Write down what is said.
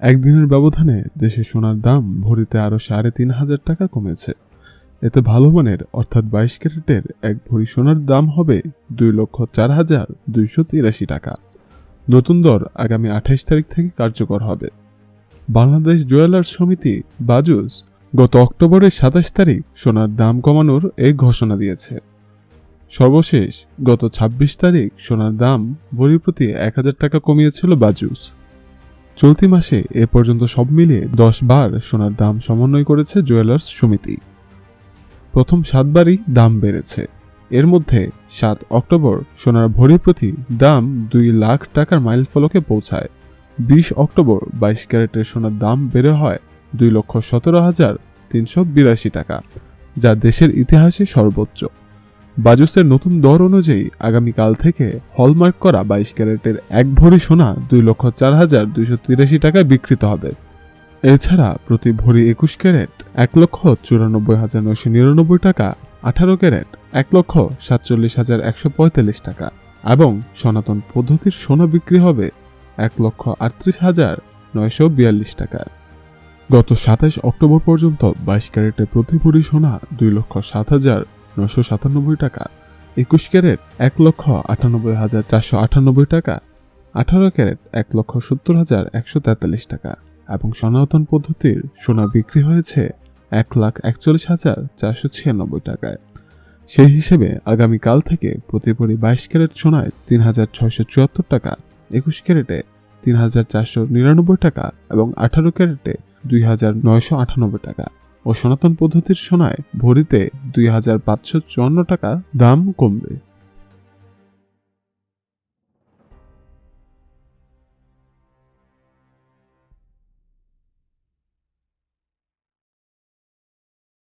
একদিনের ব্যবধানে দেশে সোনার দাম ভরিতে আরও ৩,৫০০ টাকা কমেছে। এতে ভালো মানের অর্থাৎ ২২ ক্যারেটের এক ভরি সোনার দাম হবে ২,০৪,২৮৩ টাকা। নতুন দর আগামী ২৮ তারিখ থেকে কার্যকর হবে। বাংলাদেশ জুয়েলার্স সমিতি বাজুস গত অক্টোবরের ২৭ তারিখ সোনার দাম কমানোর এই ঘোষণা দিয়েছে। সর্বশেষ গত ২৬ তারিখ সোনার দাম ভরি প্রতি ১,০০০ টাকা কমিয়েছিল বাজুস। চলতি মাসে এ পর্যন্ত সব মিলিয়ে ১০ বার সোনার দাম সমন্বয় করেছে জুয়েলার্স সমিতি। প্রথম ৭ বারই দাম বেড়েছে। এর মধ্যে ৭ অক্টোবর সোনার ভরি প্রতি দাম ২ লাখ টাকার মাইলফলকে পৌঁছায়। ২০ অক্টোবর ২২ ক্যারেটের সোনার দাম বেড়ে হয় ২,১৭,৩৮২ টাকা, যা দেশের ইতিহাসে সর্বোচ্চ। বাজুসের নতুন দর অনুযায়ী আগামীকাল থেকে হলমার্ক করা ২২ ক্যারেটের এক ভরি সোনা ২,০৪,২৮৩ টাকায় বিক্রিত হবে। এছাড়া প্রতি ভরি ২১ ক্যারেট ১,৯৪,৯৯৯ টাকা, ১৮ ক্যারেট ১,৪৭,১৪৫ টাকা এবং সনাতন পদ্ধতির সোনা বিক্রি হবে ১,৩৮,৯৪২ টাকায়। গত ২৭ অক্টোবর পর্যন্ত ২২ ক্যারেটের প্রতি ভরি সোনা ২,০৭,৯৯৭ টাকা, ২১ ক্যারেট ১,৯৮,৪৯৮ টাকা, ১৮ ক্যারেট ১,৭০,১৪৩ টাকা এবং সনাতন পদ্ধতির সোনা বিক্রি হয়েছে ১,৪১,৪৯৬ টাকায়। সেই হিসেবে আগামীকাল থেকে প্রতি ভরি ২২ ক্যারেট সোনায় ৩,৬৭৪ টাকা, ২১ ক্যারেটে ৩,৪৯৯ টাকা এবং ১৮ ক্যারেটে ২,৯৯৮ টাকা ও সনাতন পদ্ধতির সোনায় ভরিতে ২,৫৫৪ টাকা দাম কমবে।